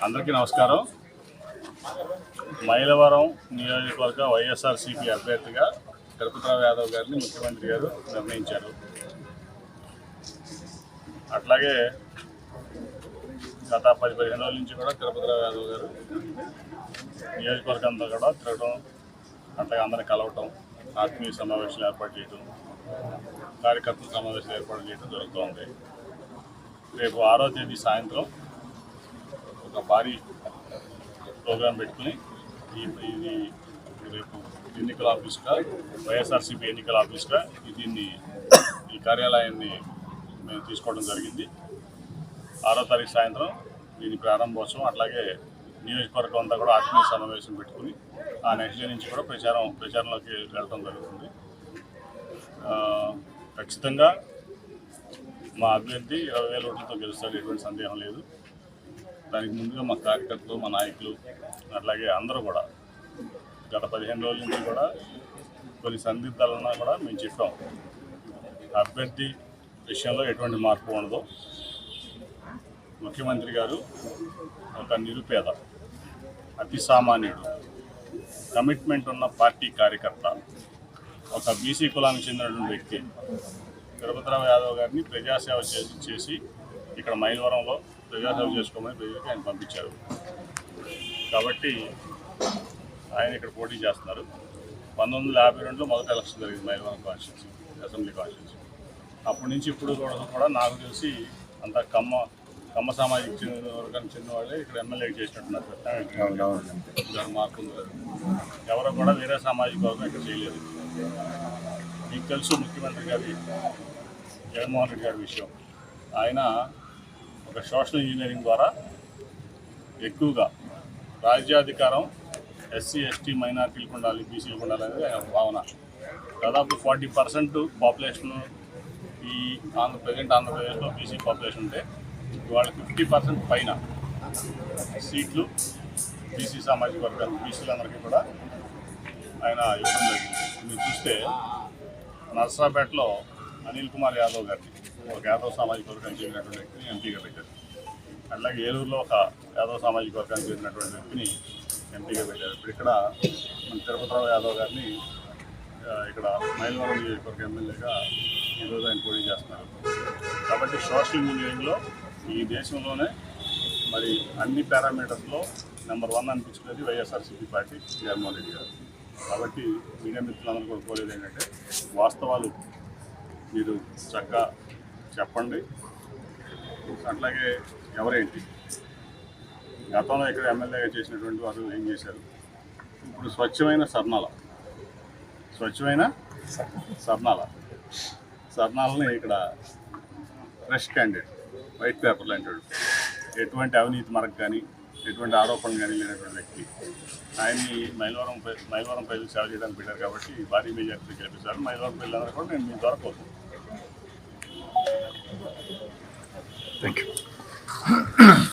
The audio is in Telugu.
అందరికీ నమస్కారం. మైలవరం నియోజకవర్గ వైఎస్ఆర్సీపీ అభ్యర్థిగా తిరుపతిరావు యాదవ్ గారిని ముఖ్యమంత్రి గారు నిర్ణయించారు. అట్లాగే గత 10-15 రోజుల నుంచి కూడా తిరుపతిరావు యాదవ్ గారు నియోజకవర్గం అంతా కూడా తిరగడం, అట్లాగే అందరిని కలవటం, ఆత్మీయ సమావేశాలు ఏర్పాటు చేయడం, కార్యకర్తల సమావేశాలు ఏర్పాటు చేయడం జరుగుతోంది. రేపు 6వ తేదీ సాయంత్రం ఒక భారీ ప్రోగ్రాం పెట్టుకుని ఇది రేపు ఎన్నికల ఆఫీస్గా, వైఎస్ఆర్సీపీ ఎన్నికల ఆఫీస్గా ఈ కార్యాలయాన్ని మేము తీసుకోవడం జరిగింది. 6వ తారీఖు సాయంత్రం దీని ప్రారంభోత్సవం, అట్లాగే నియోజకవర్గం అంతా కూడా ఆత్మీయ సమావేశం పెట్టుకుని ఆ నెక్స్ట్ డే నుంచి కూడా ప్రచారంలోకి వెళ్ళడం జరుగుతుంది. ఖచ్చితంగా మా అభ్యర్థి 20,000 ఓట్లతో గెలుస్తాడు, ఎటువంటి సందేహం లేదు. దానికి ముందుగా మా కార్యకర్తలు, మా నాయకులు, అట్లాగే అందరూ కూడా గత 15 రోజుల నుంచి కూడా కొన్ని సందిగ్ధాలున్నా కూడా మేము చెప్పాం, అభ్యర్థి విషయంలో ఎటువంటి మార్పు ఉండదు. ముఖ్యమంత్రి గారు ఒక నిరుపేద, అతి సామాన్యుడు, కమిట్మెంట్ ఉన్న పార్టీ కార్యకర్త, ఒక బీసీ కులానికి చెందినటువంటి వ్యక్తి తిరుపతిరావు యాదవ్ గారిని ప్రజాసేవ చేసి ఇక్కడ మైలవరంలో ప్రజాసేవ చేసుకోమని ప్రజలకు ఆయన పంపించారు. కాబట్టి ఆయన ఇక్కడ పోటీ చేస్తున్నారు. 1952లో మొదటి ఎలక్షన్ జరిగింది మైలవరం కాన్స్టిట్యూన్సీ, అసెంబ్లీ కాన్స్టిట్యూన్సీ. అప్పటి నుంచి ఇప్పుడు కూడా నాకు తెలిసి అంతా కమ్మ సామాజిక వర్గానికి చెందిన వాళ్ళే ఇక్కడ ఎమ్మెల్యే చేసినట్టున్నారు. మార్పు ఎవరో కూడా వేరే సామాజిక వర్గం ఇక్కడ చేయలేదు. మీకు తెలుసు ముఖ్యమంత్రి గారి జగన్మోహన్ రెడ్డి గారి విషయం. ఆయన ఒక సోషల్ ఇంజనీరింగ్ ద్వారా ఎక్కువగా రాజ్యాధికారం ఎస్సీ, ఎస్టీ, మైనార్టీలకు ఉండాలి, బీసీలకు ఉండాలి అనేది ఆయన భావన. దాదాపు 40% పాపులేషన్ ఈ ఆంధ్రప్రదేశ్లో బీసీ పాపులేషన్ ఉంటే ఇవాళ 50% పైన సీట్లు బీసీ సామాజిక వర్గాలు, బీసీలందరికీ కూడా ఆయన ఇవ్వడం జరిగింది. మీరు చూస్తే నర్సరాపేటలో అనిల్ కుమార్ యాదవ్ గారిని, ఒక యాదవ్ సామాజిక వర్గానికి చెందినటువంటి వ్యక్తిని ఎంపీగా పెట్టారు. అట్లాగే ఏలూరులో ఒక యాదవ్ సామాజిక వర్గానికి చెందినటువంటి వ్యక్తిని ఎంపీగా పెట్టారు. ఇప్పుడు ఇక్కడ మన తిరుపతిరావు యాదవ్ గారిని ఇక్కడ మైలవరం నియోజకవర్గ ఎమ్మెల్యేగా ఈరోజు ఆయన పోటీ చేస్తున్నారు. కాబట్టి సోషల్ ఇంజనీరింగ్లో ఈ దేశంలోనే మరి అన్ని పారామీటర్స్లో నెంబర్ 1 అనిపించుకునేది వైఎస్ఆర్సీపీ పార్టీ, జగన్మోహన్ రెడ్డి గారు. కాబట్టి మీడియా మిత్రులందరూ కూడా కోరేది ఏంటంటే వాస్తవాలు మీరు చక్కగా చెప్పండి. అట్లాగే ఎవరేంటి గతంలో ఇక్కడ ఎమ్మెల్యేగా చేసినటువంటి వారు ఏం చేశారు, ఇప్పుడు స్వచ్ఛమైన సర్నాలని ఇక్కడ ఫ్రెష్ క్యాండిడేట్, వైట్ పేపర్లు అంటాడు, ఎటువంటి అవినీతి మరక కానీ ఎటువంటి ఆరోపణలు కానీ లేనటువంటి వ్యక్తి. ఆయన్ని మైలవరం ప్రజలు సేవ చేయడానికి పెట్టారు. కాబట్టి భారీ మెజార్టీ గెలిపిస్తారు. మైలవరం ప్రజలందరూ కూడా నేను మీ ద్వారా కోరుతున్నాను. Thank you.